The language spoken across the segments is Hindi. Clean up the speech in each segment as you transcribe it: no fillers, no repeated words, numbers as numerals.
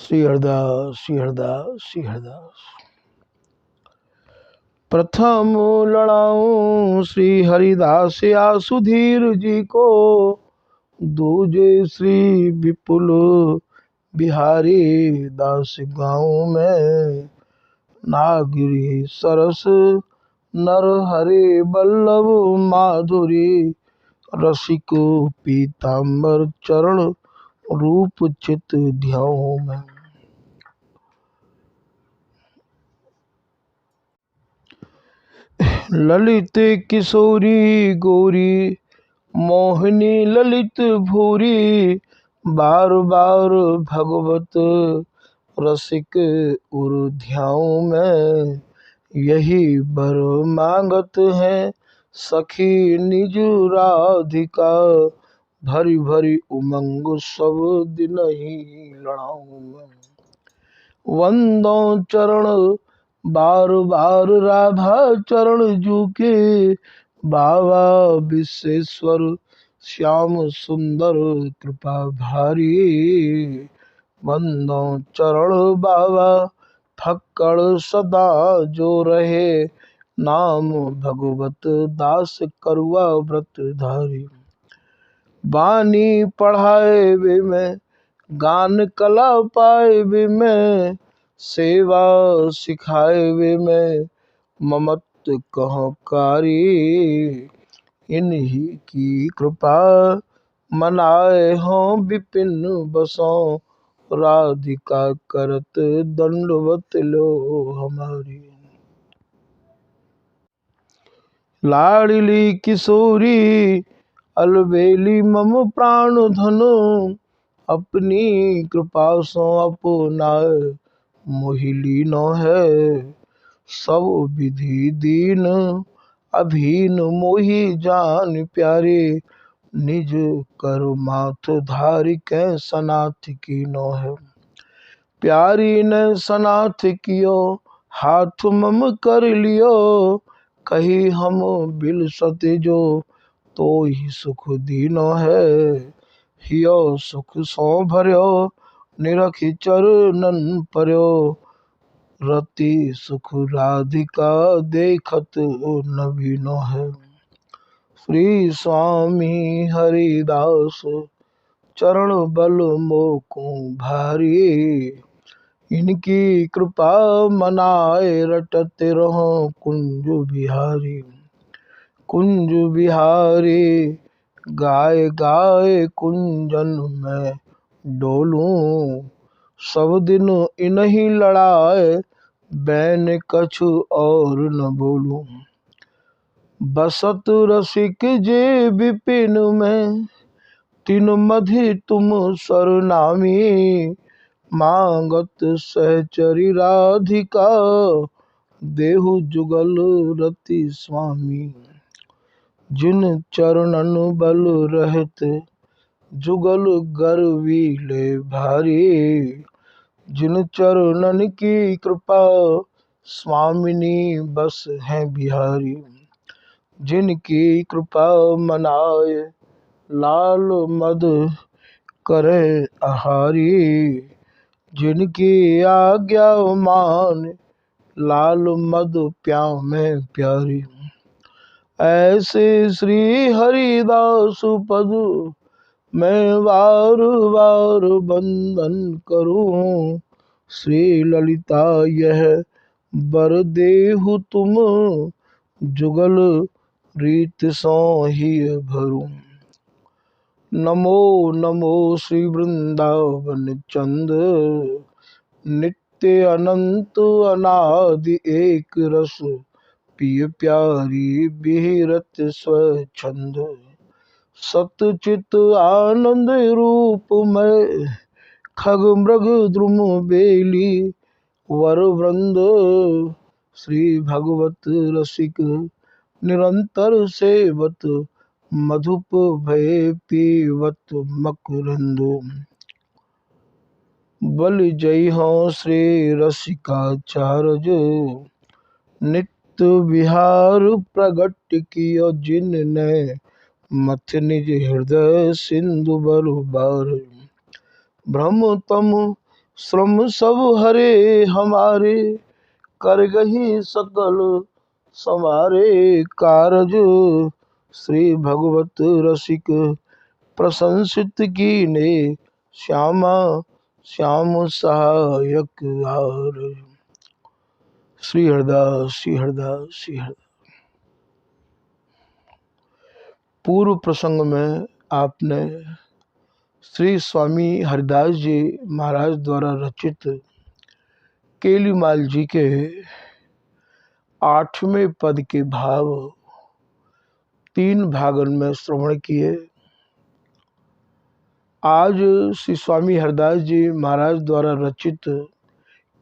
श्री हरदास श्री हरदास श्री हरदास। प्रथम लड़ाऊं श्री हरिदास या सुधीर जी को, दूजे श्री विपुल बिहारी दास गाँव में। नागरी सरस नर हरे बल्लभ माधुरी, रसिक पीताम्बर चरण रूप चित ध्याओ में। ललित किशोरी गौरी मोहिनी ललित भूरी, बार बार भगवत रसिक उर ध्याओ में। यही बर मांगत है सखी निज राधिका, भरी भरी उमंग सब दिन ही लड़ाऊं में। वंदो चरण बार बार राधा चरण जूके, बाबा विश्वेश्वर श्याम सुंदर कृपा भारी। वंदो चरण बाबा फक्कड़ सदा जो रहे, नाम भगवत दास करुआ व्रत धारी। बानी पढ़ाए वे में गान कला पाए वे में, सेवा सिखाए वे में ममत कहो कारी। इन्हीं की कृपा मनाए हों विपिन बसों, राधिका करत दंडवत लो हमारी। लाडली किशोरी अलबेली मम प्राण धनु, अपनी कृपा सो अपनाए मोहिलीनो है। सब विधि दीन अभीन मोहि जान प्यारे, निज कर माथ धारी कै सनाथ कीनो है। प्यारी ने सनाथ कियो हाथ मम कर लियो, कही हम बिल सते जो तो ही सुख दीनो है। हियो सुख सो भर्यो निरखि चरणन पर्यो, रति सुख राधिका देखत नवीनो है। श्री स्वामी हरिदास चरण बल मोको भारी, इनकी कृपा मनाए रटते रहो कुंज बिहारी। कुंज बिहारी गाय गाय कुंजन में डोलूं, सब दिन इन्हीं लड़ाए बैन कछु और न बोलूं। बसत रसिक जे विपिन में, तीन मधि तुम सरनामी। मांगत सहचरी राधिका, देहु जुगल रति स्वामी। जिन चरणन बल रहत जुगल गर्वी ले भारी, जिन चरणन की कृपा स्वामिनी बस हैं बिहारी। जिनकी कृपा मनाए लाल मद करे आहारी, जिनकी आज्ञा मान लाल मद प्याव में प्यारी। ऐसे श्री हरिदास पद मैं बार बार वंदन करूं, श्री ललिता यह बर देहु तुम जुगल रीत सो ही भरूं। नमो नमो श्री वृंदावन चंद, नित्य अनंत अनादि एक रस, पिय प्यारी बिहरत स्वच्छंद। सतचित आनंद रूप में खग मृग द्रुम बेली, वर वृंद श्री भगवत रसिक निरंतर सेवत, मधुप भय पीवत मकरंद। बल जय हो श्री रसिकाचार्य, नित्य विहार प्रगट कियो जिनने, मथ निज हृदय सिंधु बरु बार। भ्रम तम श्रम सब हरे हमारे, कर गही सकल समारे कारज। श्री भगवत रसिक प्रशंसित कीने, श्यामा श्याम सहायक आर। श्री हरदास श्री हरदास श्री हरदास। पूर्व प्रसंग में आपने श्री स्वामी हरिदास जी महाराज द्वारा रचित केलीमाल जी के 8वें पद के भाव 3 भागन में श्रवण किए। आज श्री स्वामी हरिदास जी महाराज द्वारा रचित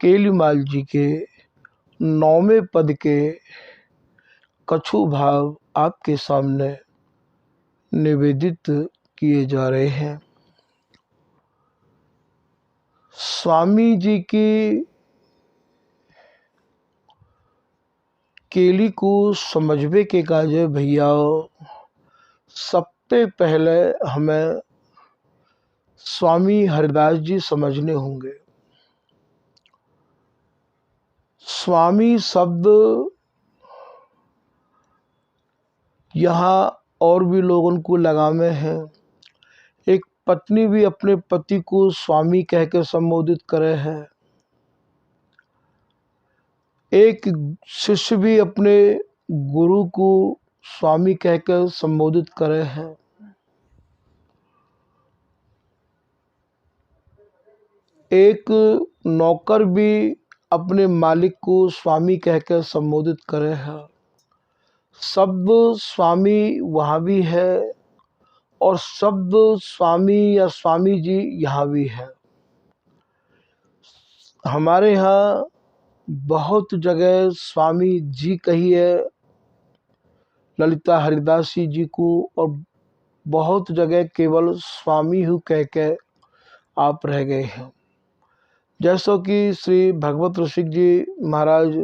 केलीमाल जी के 9वें पद के कछु भाव आपके सामने निवेदित किए जा रहे हैं। स्वामी जी की केली को समझवे के काज भैया, सबसे पहले हमें स्वामी हरिदास जी समझने होंगे। स्वामी शब्द यहाँ और भी लोगों को लगामे हैं। एक पत्नी भी अपने पति को स्वामी कह के संबोधित करे है। एक शिष्य भी अपने गुरु को स्वामी कह के संबोधित करे है। एक नौकर भी अपने मालिक को स्वामी कह के संबोधित करे है। शब्द स्वामी वहाँ भी है और शब्द स्वामी या स्वामी जी यहाँ भी है। हमारे यहाँ बहुत जगह स्वामी जी कही है ललिता हरिदासी जी को, और बहुत जगह केवल स्वामी ही कह के आप रह गए हैं। जैसा कि श्री भगवत रसिक जी महाराज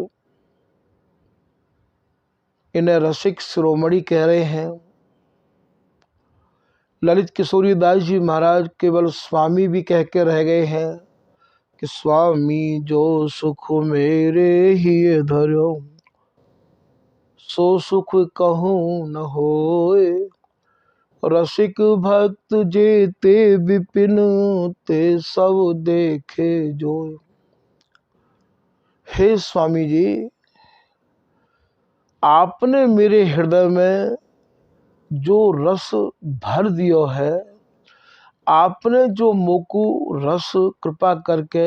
इन्हें रसिक शिरोमणि कह रहे हैं। ललित किशोरी दास जी महाराज केवल स्वामी भी कह के रह गए हैं कि स्वामी जो सुख मेरे ही धरो, सो सुख कहूँ न होए। रसिक भक्त जेते विपिन, ते सब देखे जो। हे स्वामी जी, आपने मेरे हृदय में जो रस भर दियो है, आपने जो मोकू रस कृपा करके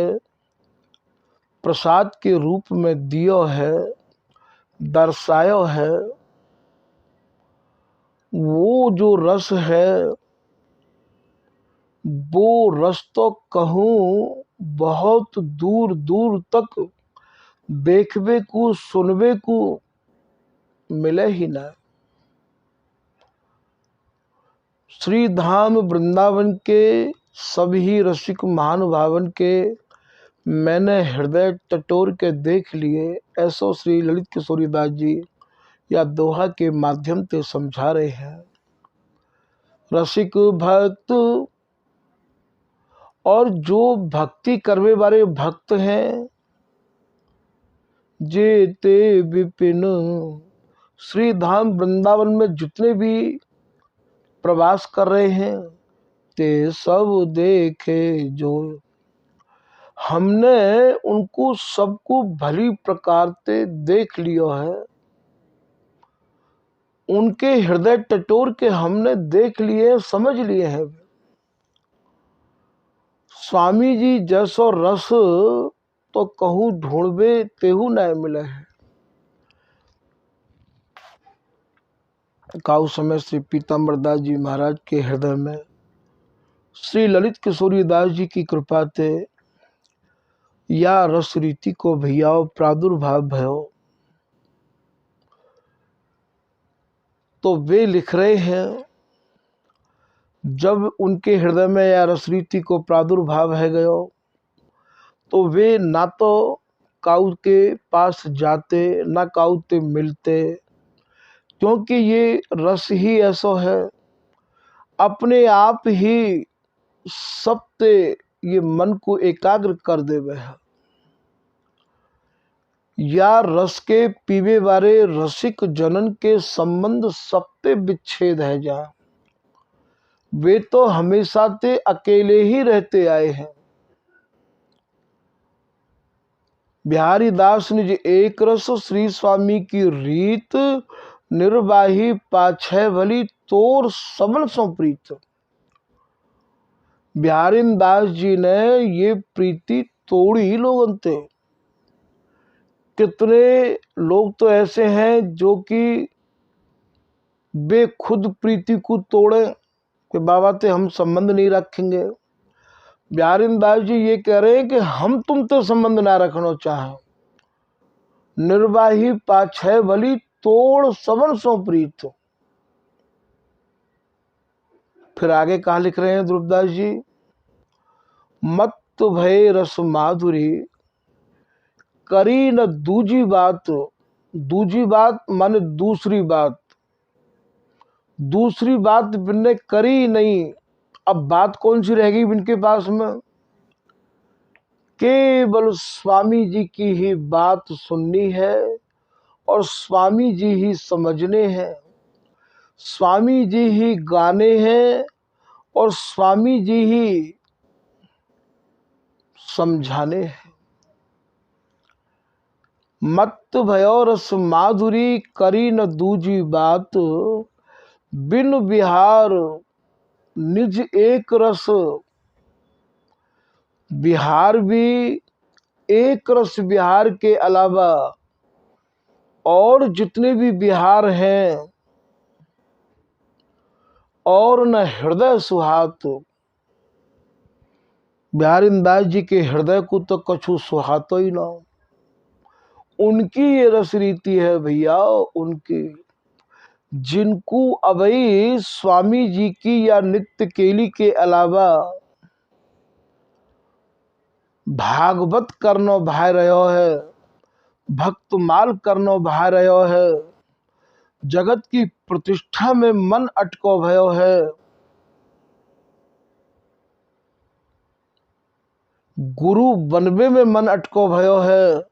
प्रसाद के रूप में दियो है, दर्शायो है, वो जो रस है वो रस तो कहूँ बहुत दूर दूर तक देखवे को सुनवे को मिले ही ना। श्री धाम वृंदावन के सभी रसिक महानुभावन के मैंने हृदय टटोर के देख लिए, ऐसो श्री ललित किशोरी दास जी या दोहा के माध्यम से समझा रहे हैं। रसिक भक्त और जो भक्ति करवे वाले भक्त हैं, जेते विपिन, श्री धाम वृंदावन में जितने भी प्रवास कर रहे हैं, ते सब देखे जो। हमने उनको सबको भली प्रकार से देख लियो है। उनके हृदय टटोर के हमने देख लिए, समझ लिए हैं। स्वामी जी जैसो रस तो कहूँ ढूंढवे तेहू न मिले है। काउ समय श्री पीताम्बर दास जी महाराज के हृदय में श्री ललित किशोरी दास जी की कृपा से या रस रीति को भैया प्रादुर्भाव भयो, तो वे लिख रहे हैं जब उनके हृदय में या रस रीति को प्रादुर्भाव है गयो, तो वे ना तो काऊ के पास जाते ना काऊ से मिलते, क्योंकि ये रस ही ऐसा है, अपने आप ही सबसे ये मन को एकाग्र कर देवे है। या रस के पीवे वाले रसिक जनन के संबंध सबते विच्छेद है जा, वे तो हमेशा ते अकेले ही रहते आए हैं। बिहारी दास निज एक रस श्री स्वामी की रीत, निर्वाही पाछे भली तोर सबन सो प्रीत। बिहारी दास जी ने ये प्रीति तोड़ी लोगों ते। कितने लोग तो ऐसे हैं जो कि वे खुद प्रीति को तोड़े कि बाबा ते हम संबंध नहीं रखेंगे। बिहारी दास जी ये कह रहे हैं कि हम तुमसे संबंध ना रखना चाहें, निर्वाही पाछे भली तोड़ सबन सो प्रीत। फिर आगे कहा लिख रहे हैं ध्रुवदास जी, मत भय रस माधुरी करी न दूजी बात। दूजी बात माने दूसरी बात, दूसरी बात बिन्ने करी नहीं। अब बात कौन सी रहेगी इनके पास में? केवल स्वामी जी की ही बात सुननी है और स्वामी जी ही समझने हैं, स्वामी जी ही गाने हैं और स्वामी जी ही समझाने हैं। मत भयो रस माधुरी करी न दूजी बात, बिन बिहार निज एक रस। बिहार भी एक रस बिहार के अलावा और जितने भी बिहार हैं, और न हृदय सुहात। बिहारी दास जी के हृदय को तो कछु सुहातो ही ना। उनकी ये रस रीति है भैया, उनकी, जिनको अबई स्वामी जी की या नित्य केली के अलावा भागवत करनो भाई रहो है, भक्तमाल करनो भाई रहो है, जगत की प्रतिष्ठा में मन अटको भयो है, गुरु बनवे में मन अटको भयो है,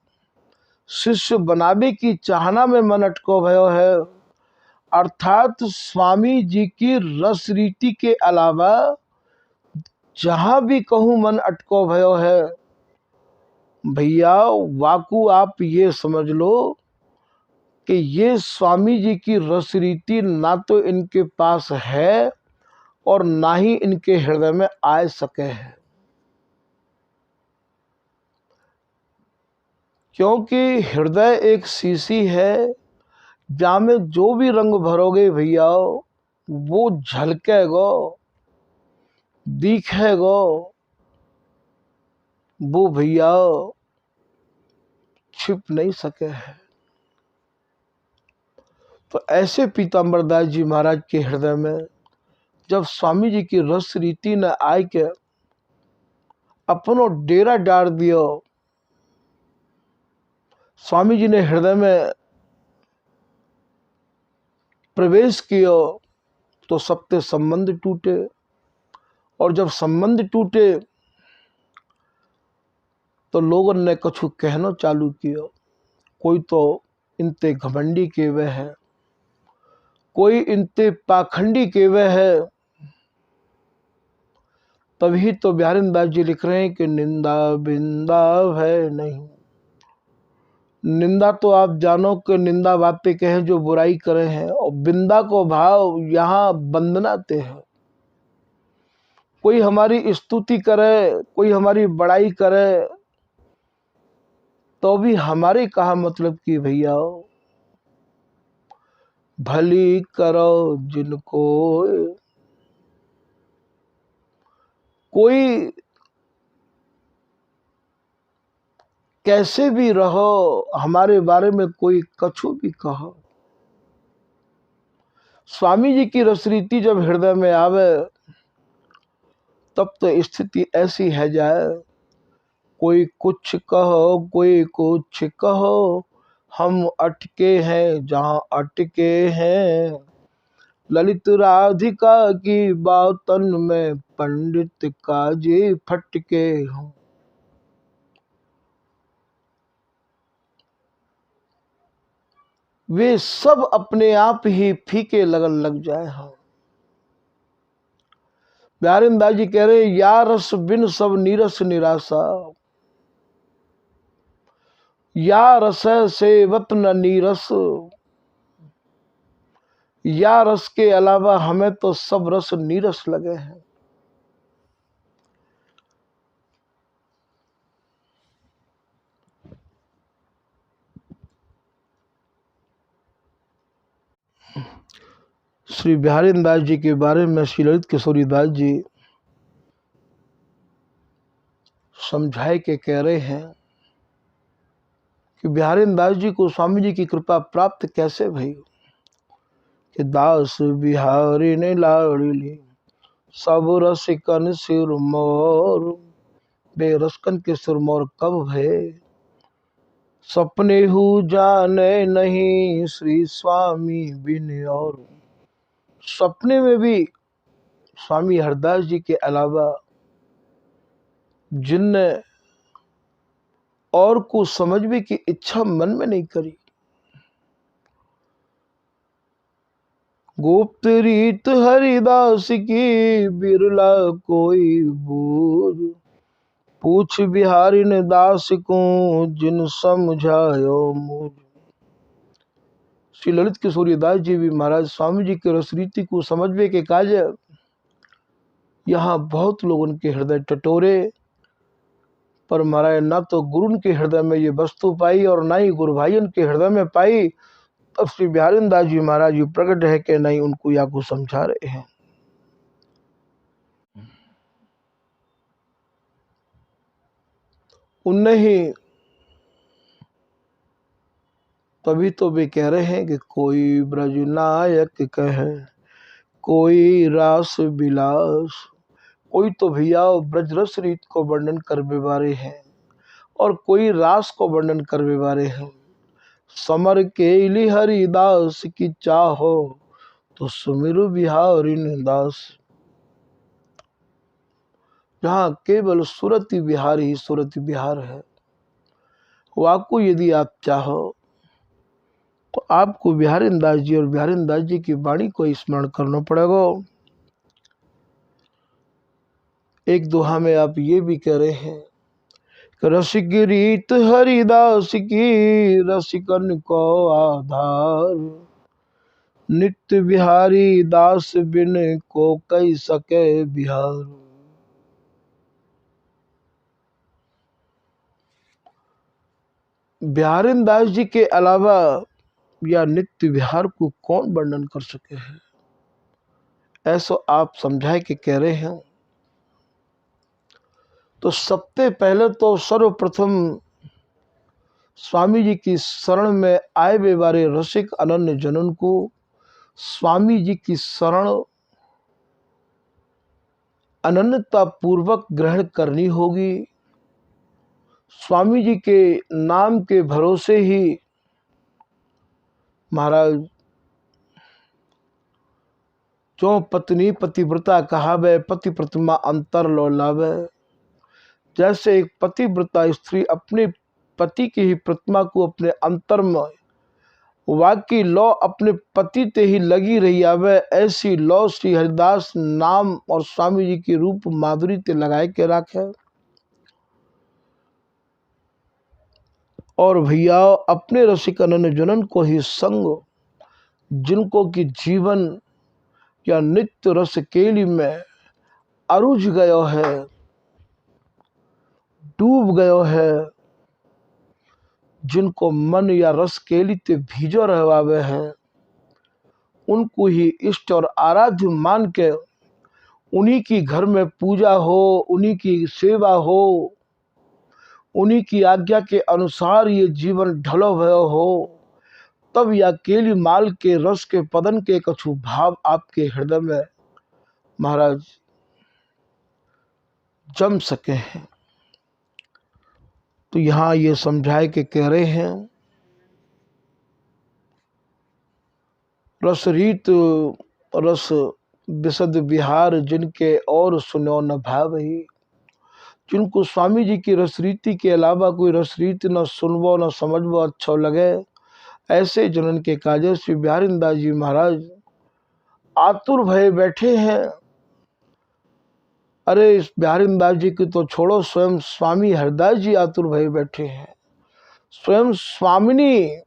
शिष्य बनावे की चाहना में मन अटको भयो है। अर्थात स्वामी जी की रस रीति के अलावा जहां भी कहूं मन अटको भयो है, भैया वाकू आप ये समझ लो कि ये स्वामी जी की रस रीति ना तो इनके पास है और ना ही इनके हृदय में आ सके है। क्योंकि हृदय एक शीशी है, जहाँ में जो भी रंग भरोगे भैया वो झलकेगो, दिखेगो, वो भैया छिप नहीं सके है। तो ऐसे पीताम्बर दास जी महाराज के हृदय में जब स्वामी जी की रस रीति न आय के अपनो डेरा डाल दियो, स्वामी जी ने हृदय में प्रवेश किया, तो सबके संबंध टूटे। और जब संबंध टूटे तो लोगों ने कछु कहना चालू किया। कोई तो इनते घमंडी के वे है, कोई इनते पाखंडी के वे है। तभी तो बिहारी दास जी लिख रहे हैं कि निंदा बिंदा है नहीं। निंदा तो आप जानो कि निंदा बातें कहें जो बुराई करे हैं, और बिंदा को भाव यहाँ वंदनाते हैं। कोई हमारी स्तुति करे, कोई हमारी बड़ाई करे, तो भी हमारे कहा मतलब कि भैया भली करो जिनको, कोई कैसे भी रहो, हमारे बारे में कोई कछु भी कहो। स्वामी जी की रसरीति जब हृदय में आवे तब तो स्थिति ऐसी है जाए, कोई कुछ कहो कोई कुछ कहो, हम अटके हैं जहाँ अटके हैं, ललित राधिका की बातन में पंडित काजी फटके हूँ। वे सब अपने आप ही फीके लगन लग जाए हैं। प्यारेदास जी कह रहे या रस बिन सब नीरस निराशा, या रस सेवत न नीरस, या रस के अलावा हमें तो सब रस नीरस लगे हैं। श्री बिहारी दास जी के बारे में श्री ललित किशोरी दास जी समझाए के कह रहे हैं कि बिहारी दास जी को स्वामी जी की कृपा प्राप्त कैसे भई कि दास बिहारी ने लाड़ली सब रसिकन सिरमौर, बेरसकन के सिरमौर कब भय, सपने हु जाने नहीं श्री स्वामी बिन और। सपने में भी स्वामी हरदास जी के अलावा जिनने और को समझने की इच्छा मन में नहीं करी। गुप्त रीत हरिदास की बिरला कोई बूझ, पूछ बिहारी ने दास को जिन समझायो मुझ। श्री ललित किशोरी दास जी भी महाराज स्वामी जी के रस रीति को समझने के काज यहाँ बहुत लोग उनके हृदय टटोरे, पर महाराज ना तो गुरु के हृदय में ये वस्तु पाई और ना ही गुरु भाई उनके हृदय में पाई। तब श्री बिहारी दास जी महाराज जी प्रकट है कि नहीं उनको या को समझा रहे हैं। उनने ही तभी तो वे कह रहे हैं कि कोई ब्रज नायक कहे कोई रास विलास, कोई तो भैया ब्रज रस रीत को वर्णन कर बारे हैं और कोई रास को वर्णन कर बारे हैं। समर के लिए हरिदास की चाहो तो सुमिरु बिहारी दास। जहाँ केवल सुरति बिहार ही सुरति बिहार है, वाकु यदि आप चाहो तो आपको बिहारी दास जी और बिहारी दास जी की वाणी को स्मरण करना पड़ेगा। एक दोहा में आप ये भी कह रहे हैं कि रसिक रीत हरिदास की रसिकन को आधार, नित्य बिहारी दास बिन को कई सके बिहार। बिहारी दास जी के अलावा या नित्य विहार को कौन वर्णन कर सके हैं, ऐसा आप समझाए कि कह रहे हैं। तो सबसे पहले तो सर्वप्रथम स्वामी जी की शरण में आए वे बारे रसिक अनन्य जनन को स्वामी जी की शरण अनन्यता पूर्वक ग्रहण करनी होगी। स्वामी जी के नाम के भरोसे ही महाराज जो पत्नी पतिव्रता कहावे पति प्रतिमा अंतर लो लावे, जैसे एक पतिव्रता स्त्री अपने पति की ही प्रतिमा को अपने अंतर में वाकी लौ अपने पति ते ही लगी रही आवे, ऐसी लौ श्री हरिदास नाम और स्वामी जी के रूप माधुरी ते लगाए के रखे। और भैया अपने रसिक अनन्य जनन को ही संग, जिनको कि जीवन या नित्य रस केली में अरुझ गयो है, डूब गयो है, जिनको मन या रस केली ते भीजो रहवावे है, उनको ही इष्ट और आराध्य मान के उन्हीं की घर में पूजा हो, उन्हीं की सेवा हो, उन्हीं की आज्ञा के अनुसार ये जीवन ढलो भयो हो, तब या केली माल के रस के पदन के कछु भाव आपके हृदय में महाराज जम सके हैं। तो यहाँ ये समझाए के कह रहे हैं रसरीत रस विशद विहार जिनके और सुनो न भावही। जिनको स्वामी जी की रस रीति के अलावा कोई रस रीति न सुनवो न समझवो अच्छा लगे, ऐसे जनन के काजे श्री बिहारी दास जी महाराज आतुर भय बैठे हैं। अरे इस बिहारी दास जी की तो छोड़ो, स्वयं स्वामी हरिदास जी आतुर भय बैठे हैं। स्वयं स्वामिनी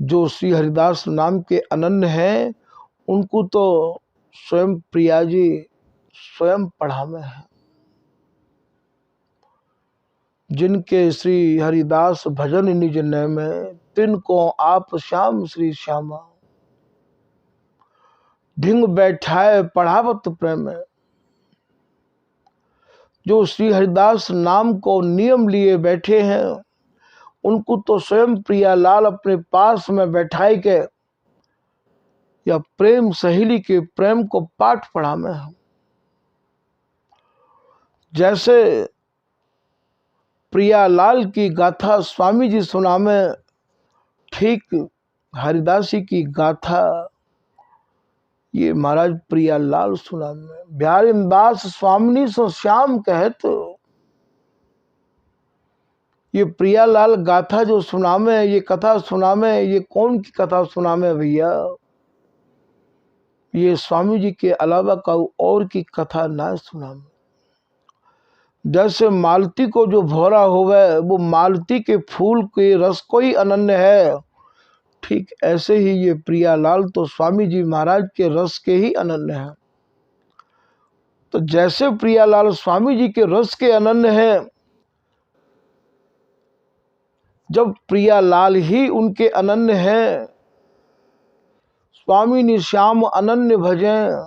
जो श्री हरिदास नाम के अनन्य हैं, उनको तो स्वयं प्रिया जी स्वयं पढ़ावे हैं। जिनके श्री हरिदास भजन निज नेमे, तिनको आप श्याम श्री श्यामा। ढिंग बैठाए पढ़ावत प्रेम। जो श्री हरिदास नाम को नियम लिए बैठे हैं, उनको तो स्वयं प्रियालाल अपने पास में बैठाए के या प्रेम सहेली के प्रेम को पाठ पढ़ावे हैं। जैसे प्रियालाल की गाथा स्वामी जी सुनावे, ठीक हरिदासी की गाथा ये महाराज प्रियालाल सुनावे। बिहारी दास स्वामिनी सो श्याम कहत। ये प्रियालाल गाथा जो सुनावे, ये कथा सुनावे, ये कौन की कथा सुनावे भैया? ये स्वामी जी के अलावा का और की कथा ना सुनावे। जैसे मालती को जो भौरा होवे वो मालती के फूल के रस को ही अनन्य है, ठीक ऐसे ही ये प्रियालाल तो स्वामी जी महाराज के रस के ही अनन्य है। तो जैसे प्रियालाल स्वामी जी के रस के अनन्य है, जब प्रियालाल ही उनके अनन्य है, स्वामी नि श्याम अनन्य भजें,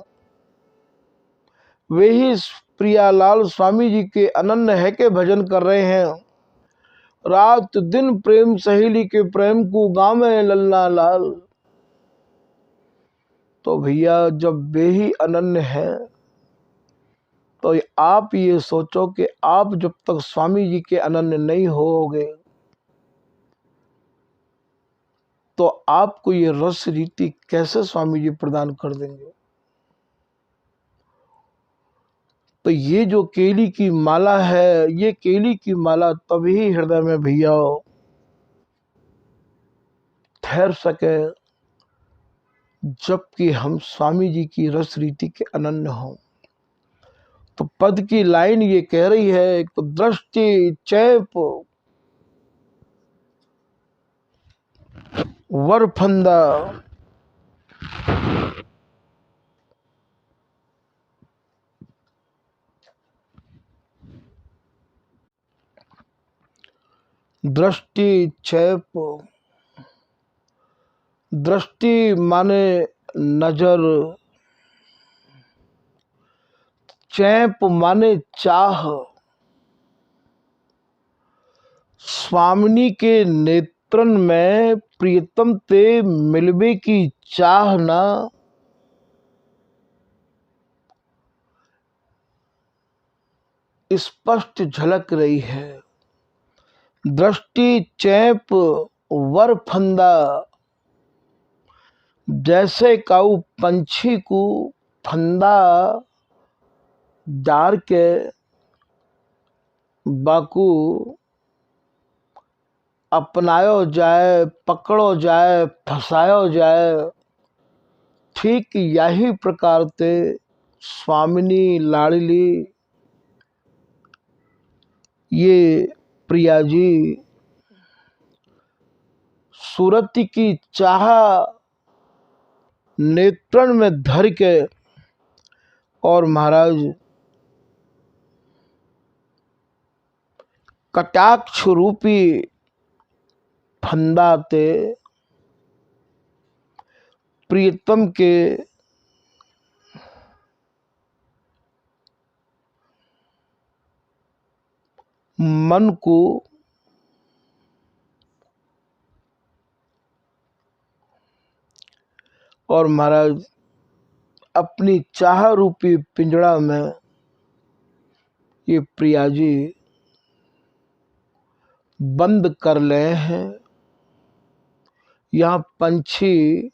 वे ही प्रियालाल स्वामी जी के अनन्य है के भजन कर रहे हैं। रात दिन प्रेम सहेली के प्रेम को गावे लल्ला लाल। तो भैया जब वे ही अनन्य है, तो आप ये सोचो कि आप जब तक स्वामी जी के अनन्य नहीं होगे, तो आपको ये रस रीति कैसे स्वामी जी प्रदान कर देंगे? तो ये जो केली की माला है, ये केली की माला तभी हृदय में भैया ठहर सके जबकि हम स्वामी जी की रस रीति के अनन्य हों। तो पद की लाइन ये कह रही है, तो दृष्टि चैप वरफंदा, दृष्टि चैप। दृष्टि माने नजर, चैप माने चाह। स्वामिनी के नेत्रन में प्रियतम ते मिलवे की चाह ना स्पष्ट झलक रही है। दृष्टि चैप वर फंदा, जैसे काऊ पंछी को फंदा डार के बाकू अपनायो जाए, पकड़ो जाए, फसायो जाए, ठीक यही प्रकार ते स्वामिनी लाडली ये प्रिया जी सूरती की चाह नेत्रन में धर के और महाराज कटाक्ष रूपी फंदा ते प्रियतम के मन को और महाराज अपनी चाह रूपी पिंजड़ा में ये प्रिया जी बंद कर ले हैं। यहाँ पंछी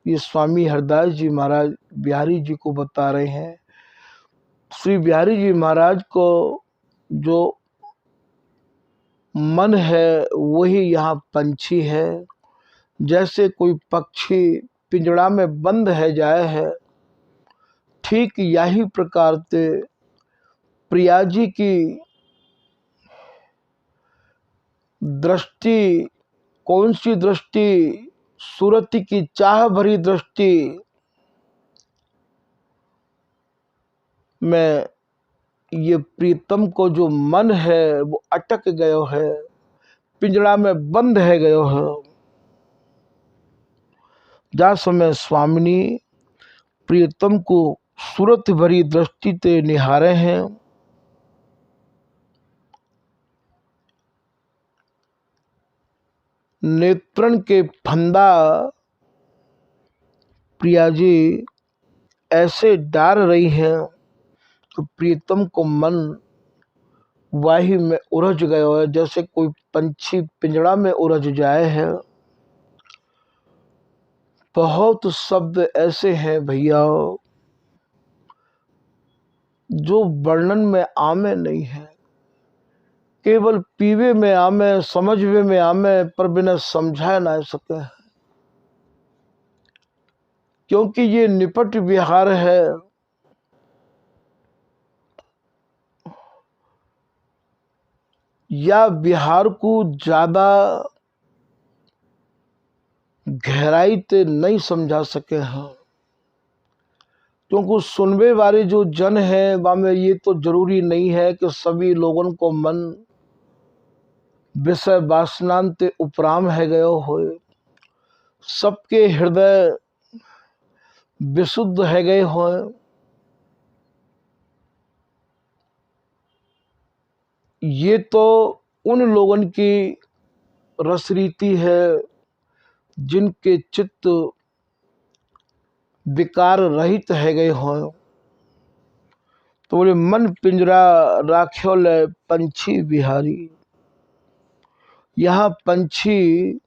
ये स्वामी हरदास जी महाराज बिहारी जी को बता रहे हैं। श्री बिहारी जी महाराज को जो मन है वही यहाँ पंछी है। जैसे कोई पक्षी पिंजड़ा में बंद है जाए है, ठीक यही प्रकार से प्रिया जी की दृष्टि, कौन सी दृष्टि? सूरत की चाह भरी दृष्टि में ये प्रीतम को जो मन है वो अटक गयो है, पिंजड़ा में बंद है गयो है। जा समय स्वामिनी प्रीतम को सूरत भरी दृष्टि से निहारे हैं। नेत्रन के फंदा प्रिया जी ऐसे डार रही हैं कि प्रीतम को मन वाही में उलझ गयो है, जैसे कोई पंछी पिंजड़ा में उलझ जाए है। बहुत शब्द ऐसे हैं भैया जो वर्णन में आमे नहीं है, केवल पीवे में आमे, समझवे में आमे, पर बिना समझा ना सके, क्योंकि ये निपट विहार है। या विहार को ज्यादा गहराई से नहीं समझा सके हैं, क्योंकि सुनवे वाले जो जन है वामे ये तो जरूरी नहीं है कि सभी लोगों को मन विषय वासनांत उपराम है गयो हो। सबके हृदय विशुद्ध है गए हो। ये तो उन लोगों की रसरीति है जिनके चित्त विकार रहित है गए हो। तो बोले मन पिंजरा राख्यो ले पंछी बिहारी। यहाँ पंछी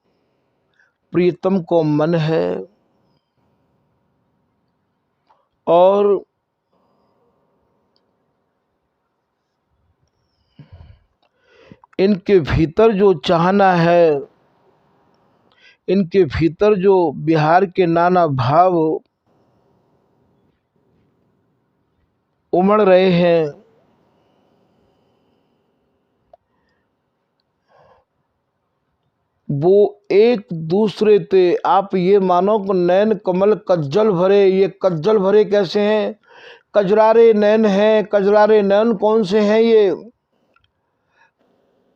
प्रीतम को मन है और इनके भीतर जो चाहना है, इनके भीतर जो बिहार के नाना भाव उमड़ रहे हैं, वो एक दूसरे से आप ये मानो कि नैन कमल कज्जल भरे। ये कज्जल भरे कैसे हैं? कजरारे नैन हैं। कजरारे नैन कौन से हैं? ये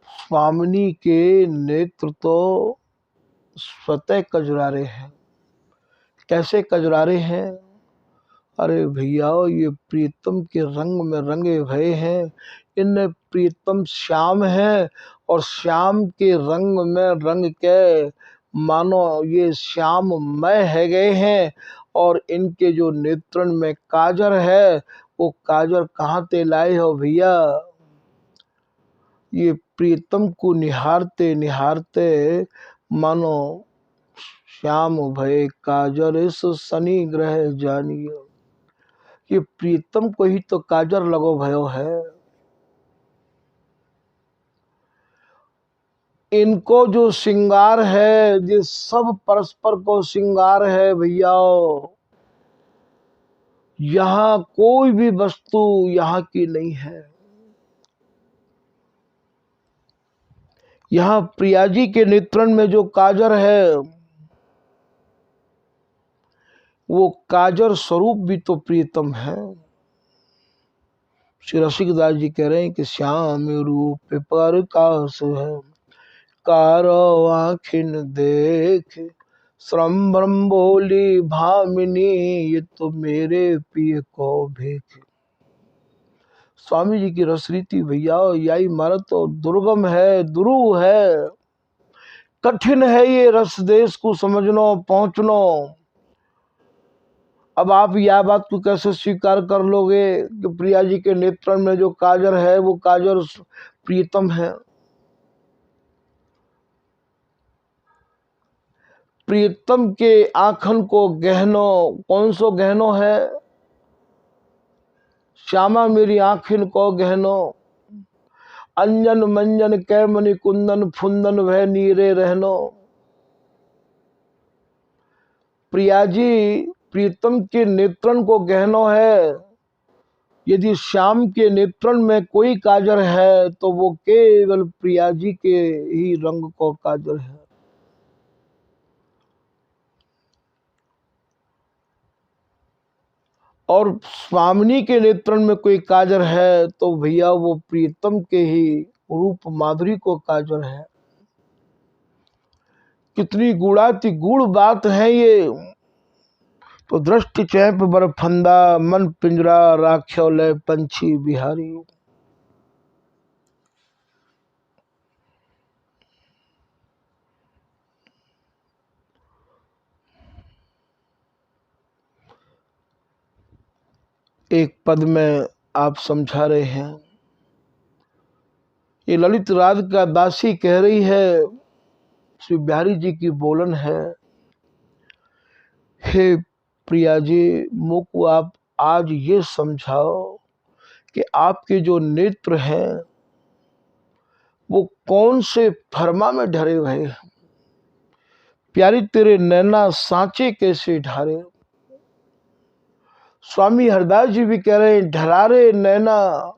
स्वामिनी के नेत्र तो स्वतः कजरारे हैं। कैसे कजरारे हैं? अरे भैया ये प्रीतम के रंग में रंगे भये हैं। इन प्रीतम श्याम है और श्याम के रंग में रंग के मानो ये श्याममय है गए हैं। और इनके जो नेत्रन में काजर है वो काजर कहाँ ते लाए हो भैया? ये प्रीतम को निहारते निहारते मानो श्याम भय काजर इस शनि ग्रह जानियो। ये प्रीतम को ही तो काजर लगो भयो है। इनको जो श्रृंगार है ये सब परस्पर को श्रृंगार है भैया। यहाँ कोई भी वस्तु यहाँ की नहीं है। यहाँ प्रिया जी के नेत्रन में जो काजर है वो काजर स्वरूप भी तो प्रीतम है। श्री रसिकदास जी कह रहे हैं कि श्याम रूप पर कास है, कारो आखिन देख, श्रम ब्रह्म बोली भामिनी, ये तो मेरे पिय को भेख। स्वामी जी की रसरीति भैया यही मारा तो दुर्गम है, दुरूह है, कठिन है ये रस देश को समझनो पहुंचनो। अब आप यह बात को कैसे स्वीकार कर लोगे कि प्रिया जी के नेत्र में जो काजर है वो काजर प्रीतम है? प्रियतम के आँखन को गहनो, कौन सो गहनो है? श्यामा मेरी आँखिन को गहनो, अंजन मंजन कैमनि कुंदन फुंदन वह नीरे रहनो। प्रिया जी प्रीतम के नेत्रन को गहनो है। यदि श्याम के नेत्रन में कोई काजर है तो वो केवल प्रिया जी के ही रंग को काजर है। और स्वामिनी के नेत्रन में कोई काजर है तो भैया वो प्रीतम के ही रूप माधुरी को काजर है। कितनी गुड़ाति गूढ़ बात है ये। तो दृष्टि चैप बर फंदा, मन पिंजरा राख्यो लय पंछी बिहारी। एक पद में आप समझा रहे हैं, ये ललित राधिका दासी कह रही है, श्री बिहारी जी की बोलन है, हे प्रिया जी मुझको आप आज ये समझाओ कि आपके जो नेत्र हैं वो कौन से फरमा में ढरे हुए हैं। प्यारी तेरे नैना सांचे कैसे ढारे। स्वामी हरदास जी भी कह रहे हैं, ढरारे नैना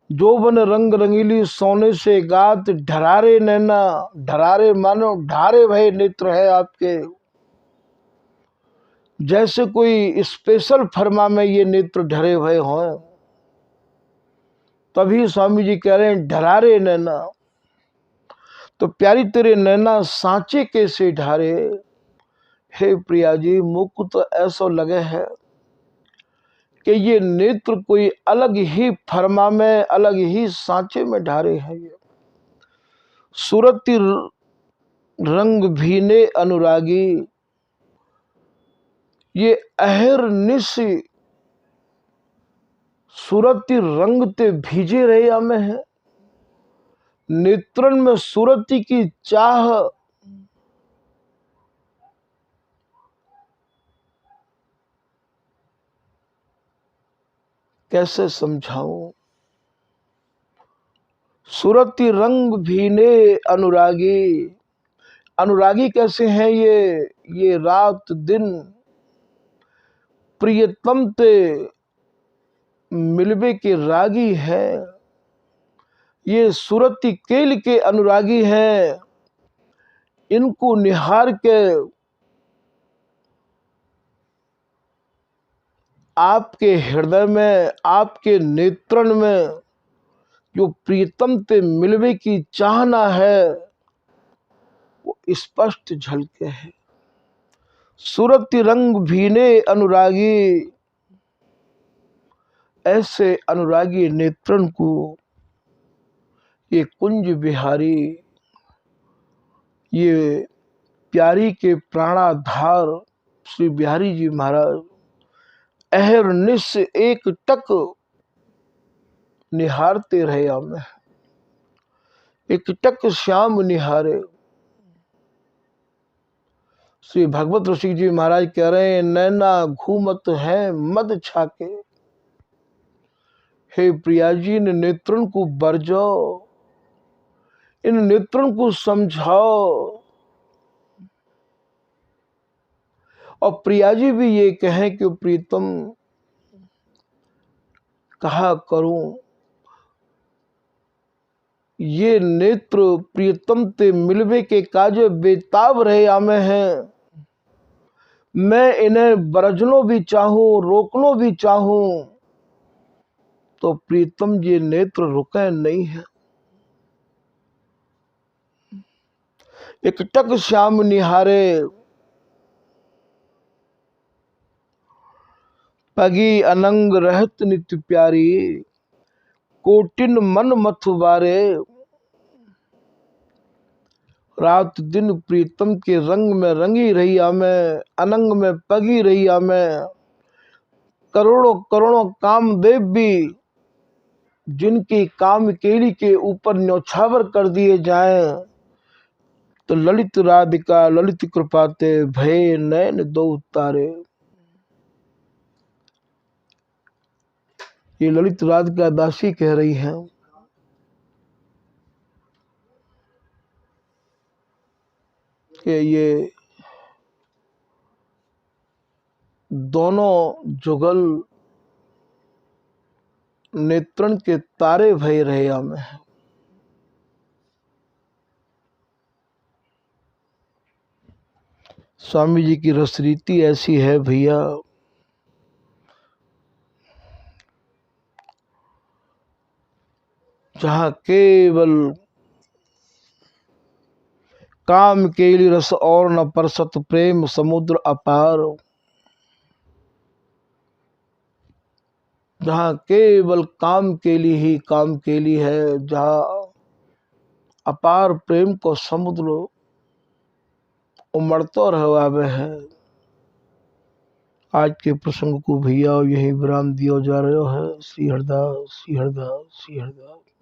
जोबन रंग रंगीली सोने से गात, ढरारे नैना, ढरारे मानो ढारे भय नेत्र है आपके। जैसे कोई स्पेशल फरमा में ये नेत्र ढरे हुए हों। तभी स्वामी जी कह रहे हैं ढरारे नैना। तो प्यारी तेरे नैना सांचे कैसे ढारे। हे प्रिया जी मुझको तो ऐसा लगे है कि ये नेत्र कोई अलग ही फरमा में, अलग ही सांचे में ढारे हैं। ये सुरती रंग भीने अनुरागी, ये अहर निश सुरती रंग ते भीजे रहे हमें है। नेत्रन में सुरती की चाह, कैसे समझाऊं। सुरती रंग भीने अनुरागी, अनुरागी कैसे हैं ये रात दिन प्रियतम ते मिलबे के रागी है। ये सुरती केल के अनुरागी हैं। इनको निहार के आपके हृदय में, आपके नेत्रन में जो प्रीतम ते मिलवे की चाहना है वो स्पष्ट झलके है। सुरती रंग भीने अनुरागी, ऐसे अनुरागी नेत्रन को ये कुंज बिहारी, ये प्यारी के प्राणाधार श्री बिहारी जी महाराज अहर निश एक टक निहारते रहे हमें। एक टक श्याम निहारे। श्री भगवत ऋषि जी महाराज कह रहे हैं, नैना घूमत है मद छाके। हे प्रिया जी इन नेत्रन को बरजो, इन नेत्रन को समझाओ। और प्रिया जी भी ये कहें कि प्रीतम कहा करूं, ये नेत्र प्रियतम ते मिलवे के काजे बेताब रहे आमे हैं। मैं इन्हें बरजनो भी चाहूं, रोकनो भी चाहूं तो प्रीतम ये नेत्र रुके नहीं है। एक टक श्याम निहारे, पगी अनंग रहत नित्य प्यारी, कोटिन मन मथुबारे। रात दिन प्रीतम के रंग में रंगी रही हमें, अनंग में पगी रही हमें। करोड़ों करोड़ों कामदेव भी जिनकी काम केली के ऊपर न्यौछावर कर दिए जाएं, तो ललित राधिका ललित कृपाते भय नैन दो तारे। ये ललित राधिका दासी कह रही हैं कि ये दोनों जुगल नेत्रन के तारे भय रहे हमें। स्वामी जी की रसरीति ऐसी है भैया, जहाँ केवल काम के लिए रस और न परसत प्रेम समुद्र अपार। जहाँ केवल काम के लिए ही काम के लिए है, जहाँ अपार प्रेम को समुद्र उमड़ता रहवा में है। आज के प्रसंग को भैया यही विराम दिया जा रहा है। श्री हरदास श्री हरदास श्री हरदास।